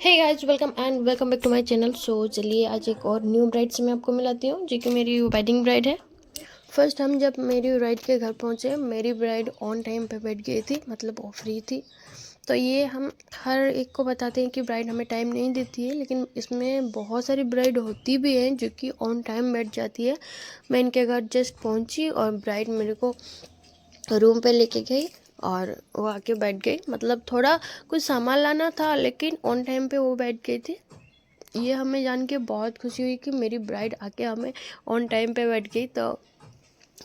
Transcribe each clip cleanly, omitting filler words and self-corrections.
Hey guys, welcome back to my channel. चलिए आज एक और न्यू ब्राइड से मैं आपको मिलाती हूँ जो कि मेरी वेडिंग ब्राइड है। फर्स्ट हम जब मेरी ब्राइड के घर पहुँचे, मेरी ब्राइड ऑन टाइम पे बैठ गई थी, मतलब वो फ्री थी। तो ये हम हर एक को बताते हैं कि ब्राइड हमें टाइम नहीं देती है, लेकिन इसमें बहुत सारी ब्राइड होती भी हैं जो कि ऑन टाइम बैठ जाती है। मैं इनके घर जस्ट पहुँची और ब्राइड मेरे को रूम पे लेके गई और वो आके बैठ गई। मतलब थोड़ा कुछ सामान लाना था, लेकिन ऑन टाइम पे वो बैठ गई थी। ये हमें जान के बहुत खुशी हुई कि मेरी ब्राइड आके हमें ऑन टाइम पे बैठ गई। तो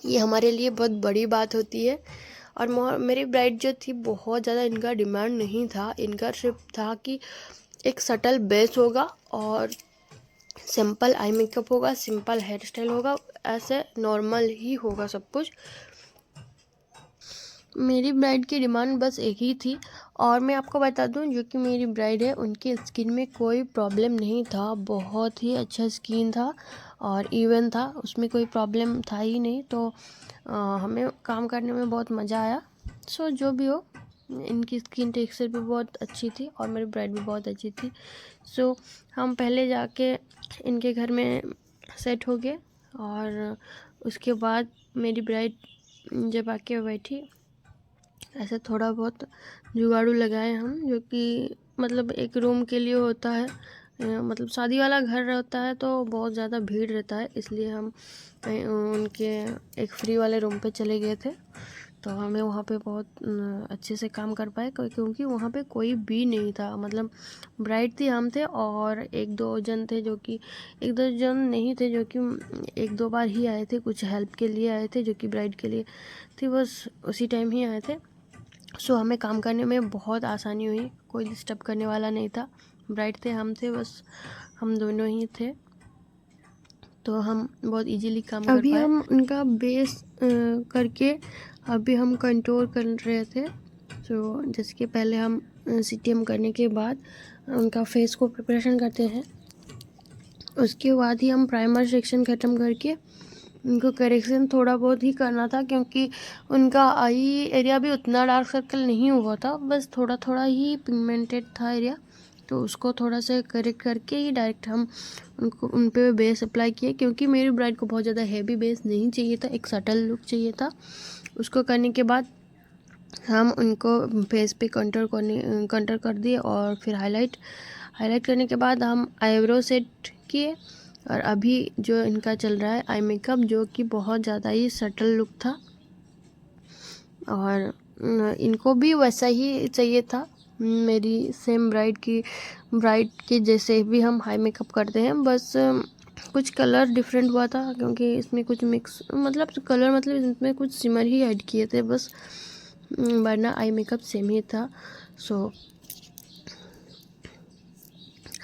ये हमारे लिए बहुत बड़ी बात होती है। और मेरी ब्राइड जो थी, बहुत ज़्यादा इनका डिमांड नहीं था। इनका सिर्फ था कि एक सटल बेस होगा और सिंपल आई मेकअप होगा, सिंपल हेयर स्टाइल होगा, ऐसे नॉर्मल ही होगा सब कुछ। मेरी ब्राइड की डिमांड बस एक ही थी। और मैं आपको बता दूं, जो कि मेरी ब्राइड है, उनकी स्किन में कोई प्रॉब्लम नहीं था। बहुत ही अच्छा स्किन था और इवन था, उसमें कोई प्रॉब्लम था ही नहीं। तो हमें काम करने में बहुत मज़ा आया। जो भी हो, इनकी स्किन टेक्सचर भी बहुत अच्छी थी और मेरी ब्राइड भी बहुत अच्छी थी। हम पहले जाके इनके घर में सेट हो गए और उसके बाद मेरी ब्राइड जब आके बैठी, ऐसे थोड़ा बहुत जुगाड़ू लगाए हम, जो कि मतलब एक रूम के लिए होता है। मतलब शादी वाला घर होता है तो बहुत ज़्यादा भीड़ रहता है, इसलिए हम उनके एक फ्री वाले रूम पे चले गए थे। तो हमें वहाँ पे बहुत अच्छे से काम कर पाए, क्योंकि वहाँ पे कोई भी नहीं था। मतलब ब्राइड थी, हम थे और एक दो जन थे, जो कि एक दो जन नहीं थे, जो कि एक दो बार ही आए थे, कुछ हेल्प के लिए आए थे, जो कि ब्राइड के लिए थी, बस उसी टाइम ही आए थे। हमें काम करने में बहुत आसानी हुई, कोई डिस्टर्ब करने वाला नहीं था। ब्राइड थे, हम थे, बस हम दोनों ही थे। तो हम बहुत इजीली काम कर पाए। अभी हम उनका बेस करके अभी हम कंटूर कर रहे थे। जिसके पहले हम सीटीएम करने के बाद उनका फेस को प्रिपरेशन करते हैं। उसके बाद ही हम प्राइमर सेक्शन ख़त्म करके उनको करेक्शन थोड़ा बहुत ही करना था, क्योंकि उनका आई एरिया भी उतना डार्क सर्कल नहीं हुआ था, बस थोड़ा थोड़ा ही पिगमेंटेड था एरिया। तो उसको थोड़ा सा करेक्ट करके ही डायरेक्ट हम उन पे बेस अप्लाई किए, क्योंकि मेरी ब्राइड को बहुत ज़्यादा हैवी बेस नहीं चाहिए था, एक सटल लुक चाहिए था। उसको करने के बाद हम उनको फेस पे कंटर कर दिए और फिर हाईलाइट करने के बाद हम आईब्रो सेट किए। और अभी जो इनका चल रहा है आई मेकअप, जो कि बहुत ज़्यादा ही सटल लुक था और इनको भी वैसा ही चाहिए था। मेरी सेम ब्राइड की जैसे भी हम हाई मेकअप करते हैं, बस कुछ कलर डिफरेंट हुआ था, क्योंकि इसमें कुछ मिक्स मतलब इसमें कुछ सिमर ही ऐड किए थे बस, वरना आई मेकअप सेम ही था।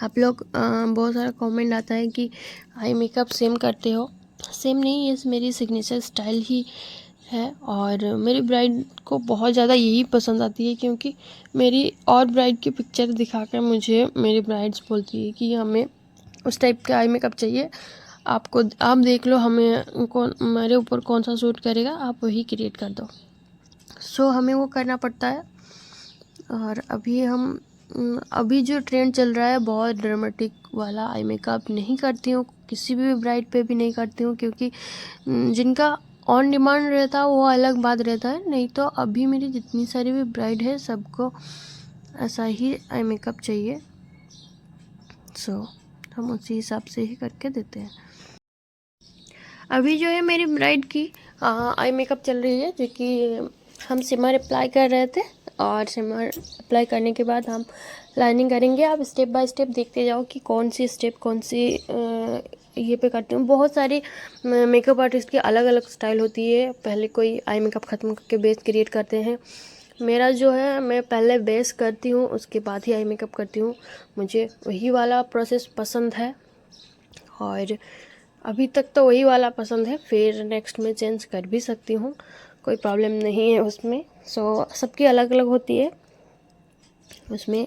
आप लोग बहुत सारा कमेंट आता है कि आई मेकअप सेम करते हो। सेम नहीं, ये मेरी सिग्नेचर स्टाइल ही है और मेरी ब्राइड को बहुत ज़्यादा यही पसंद आती है, क्योंकि मेरी और ब्राइड की पिक्चर दिखाकर मुझे मेरी ब्राइड्स बोलती है कि हमें उस टाइप का आई मेकअप चाहिए। आप देख लो, मेरे ऊपर कौन सा सूट करेगा, आप वही क्रिएट कर दो। हमें वो करना पड़ता है। और अभी जो ट्रेंड चल रहा है, बहुत ड्रामेटिक वाला आई मेकअप नहीं करती हूँ, किसी भी ब्राइड पे भी नहीं करती हूँ, क्योंकि जिनका ऑन डिमांड रहता है वो अलग बात रहता है। नहीं तो अभी मेरी जितनी सारी भी ब्राइड है, सबको ऐसा ही आई मेकअप चाहिए। हम उसी हिसाब से ही करके देते हैं। अभी जो है मेरी ब्राइड की आई मेकअप चल रही है, जो कि हम सिमर अप्लाई कर रहे थे और सिमर अप्लाई करने के बाद हम लाइनिंग करेंगे। आप स्टेप बाय स्टेप देखते जाओ कि कौन सी स्टेप कौन सी ये पे करती हूँ। बहुत सारी मेकअप आर्टिस्ट की अलग अलग स्टाइल होती है। पहले कोई आई मेकअप ख़त्म करके बेस क्रिएट करते हैं। मेरा जो है, मैं पहले बेस करती हूँ, उसके बाद ही आई मेकअप करती हूँ। मुझे वही वाला प्रोसेस पसंद है और अभी तक तो वही वाला पसंद है। फिर नेक्स्ट में चेंज कर भी सकती हूँ, कोई प्रॉब्लम नहीं है उसमें। सबकी अलग अलग होती है उसमें।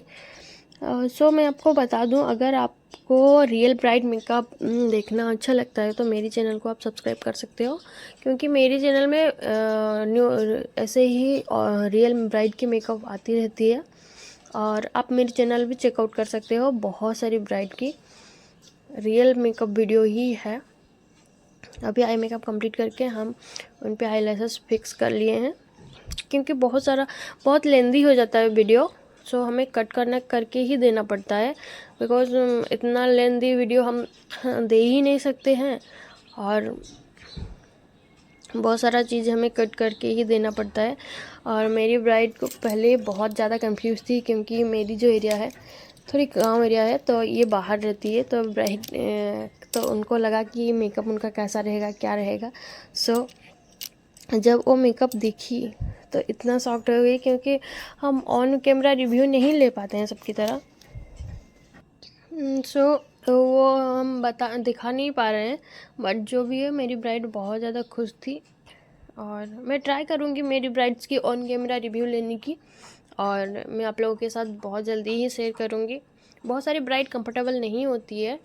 मैं आपको बता दूं, अगर आपको रियल ब्राइड मेकअप देखना अच्छा लगता है तो मेरी चैनल को आप सब्सक्राइब कर सकते हो, क्योंकि मेरी चैनल में न्यू ऐसे ही रियल ब्राइड की मेकअप आती रहती है। और आप मेरे चैनल भी चेकआउट कर सकते हो, बहुत सारी ब्राइड की रियल मेकअप वीडियो ही है। अभी आई मेकअप कंप्लीट करके हम उन पे आईलैशेस फिक्स कर लिए हैं, क्योंकि बहुत लेंदी हो जाता है वीडियो, सो हमें कट करके ही देना पड़ता है, बिकॉज इतना लेंदी वीडियो हम दे ही नहीं सकते हैं, और बहुत सारा चीज़ हमें कट करके ही देना पड़ता है। और मेरी ब्राइड को पहले बहुत ज़्यादा कंफ्यूज थी, क्योंकि मेरी जो एरिया है थोड़ी गांव एरिया है, तो ये बाहर रहती है, तो ब्राइड तो उनको लगा कि मेकअप उनका कैसा रहेगा, क्या रहेगा। सो जब वो मेकअप देखी तो इतना सॉफ्ट हो गई, क्योंकि हम ऑन कैमरा रिव्यू नहीं ले पाते हैं सबकी तरह। सो वो हम दिखा नहीं पा रहे हैं, बट जो भी है मेरी ब्राइड बहुत ज़्यादा खुश थी। और मैं ट्राई करूँगी मेरी ब्राइड्स की ऑन कैमरा रिव्यू लेने की, और मैं आप लोगों के साथ बहुत जल्दी ही शेयर करूँगी। बहुत सारी ब्राइड कंफर्टेबल नहीं होती है,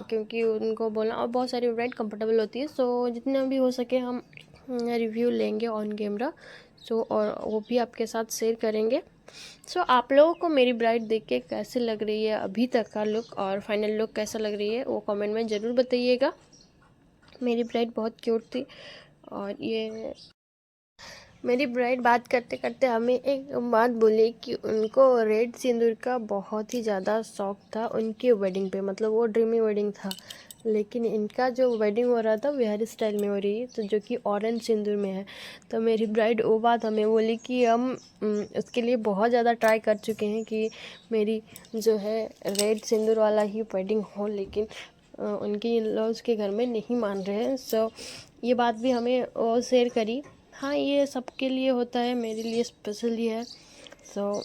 क्योंकि उनको बोलना, और बहुत सारी ब्राइड कंफर्टेबल होती है। सो जितना भी हो सके हम रिव्यू लेंगे ऑन कैमरा, और वो भी आपके साथ शेयर करेंगे। आप लोगों को मेरी ब्राइड देख के कैसे लग रही है अभी तक का लुक, और फाइनल लुक कैसा लग रही है, वो कमेंट में ज़रूर बताइएगा। मेरी ब्राइड बहुत क्यूट थी। और ये मेरी ब्राइड बात करते करते हमें एक बात बोली कि उनको रेड सिंदूर का बहुत ही ज़्यादा शौक था उनकी वेडिंग पे, मतलब वो ड्रीमी वेडिंग था। लेकिन इनका जो वेडिंग हो रहा था बिहारी स्टाइल में हो रही है, तो जो कि ऑरेंज सिंदूर में है। तो मेरी ब्राइड वो बात हमें बोली कि हम उसके लिए बहुत ज़्यादा ट्राई कर चुके हैं कि मेरी जो है रेड सिंदूर वाला ही वेडिंग हो, लेकिन उनके इन-लॉज़ के घर में नहीं मान रहे हैं। सो ये बात भी हमें वो शेयर करी। हाँ, ये सबके लिए होता है, मेरे लिए स्पेशली है।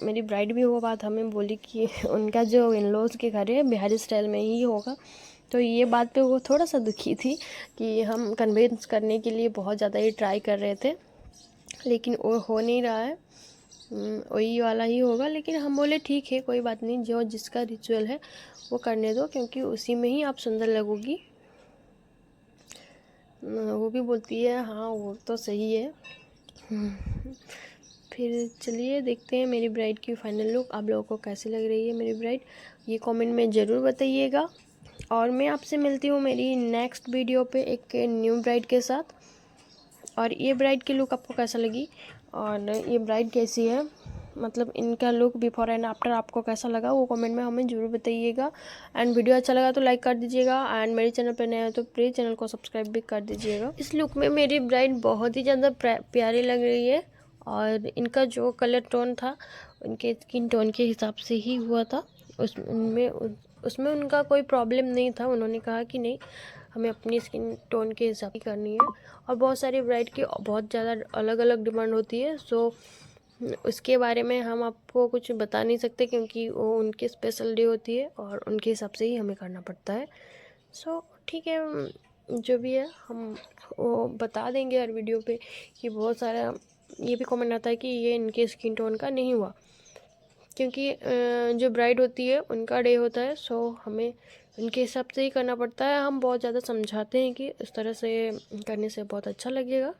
मेरी ब्राइड भी वो बात हमें बोली कि उनका जो इन-लॉज़ के घर है बिहारी स्टाइल में ही होगा। तो ये बात पे वो थोड़ा सा दुखी थी कि हम कन्विंस करने के लिए बहुत ज़्यादा ही ट्राई कर रहे थे, लेकिन वो हो नहीं रहा है। वही वाला ही होगा। लेकिन हम बोले ठीक है, कोई बात नहीं, जो जिसका रिचुअल है वो करने दो, क्योंकि उसी में ही आप सुंदर लगोगी। वो भी बोलती है हाँ वो तो सही है। फिर चलिए देखते हैं मेरी ब्राइड की फ़ाइनल लुक आप लोगों को कैसी लग रही है मेरी ब्राइड, ये कमेंट में ज़रूर बताइएगा। और मैं आपसे मिलती हूँ मेरी नेक्स्ट वीडियो पे एक न्यू ब्राइड के साथ। और ये ब्राइड की लुक आपको कैसा लगी, और ये ब्राइड कैसी है, मतलब इनका लुक बिफोर एंड आफ्टर आपको कैसा लगा, वो कमेंट में हमें ज़रूर बताइएगा। एंड वीडियो अच्छा लगा तो लाइक कर दीजिएगा, एंड मेरे चैनल पर नए हो तो प्लीज़ चैनल को सब्सक्राइब भी कर दीजिएगा। इस लुक में मेरी ब्राइड बहुत ही ज़्यादा प्यारी लग रही है, और इनका जो कलर टोन था उनके स्किन टोन के हिसाब से ही हुआ था। उसमें उनका कोई प्रॉब्लम नहीं था। उन्होंने कहा कि नहीं, हमें अपनी स्किन टोन के हिसाब से करनी है। और बहुत सारी ब्राइड की बहुत ज़्यादा अलग अलग डिमांड होती है, उसके बारे में हम आपको कुछ बता नहीं सकते, क्योंकि वो उनकी स्पेशल डे होती है और उनके हिसाब से ही हमें करना पड़ता है। ठीक है, जो भी है हम वो बता देंगे हर वीडियो पे। कि बहुत सारा ये भी कमेंट आता है कि ये इनके स्किन टोन का नहीं हुआ, क्योंकि जो ब्राइड होती है उनका डे होता है, हमें उनके हिसाब से ही करना पड़ता है। हम बहुत ज़्यादा समझाते हैं कि इस तरह से करने से बहुत अच्छा लगेगा।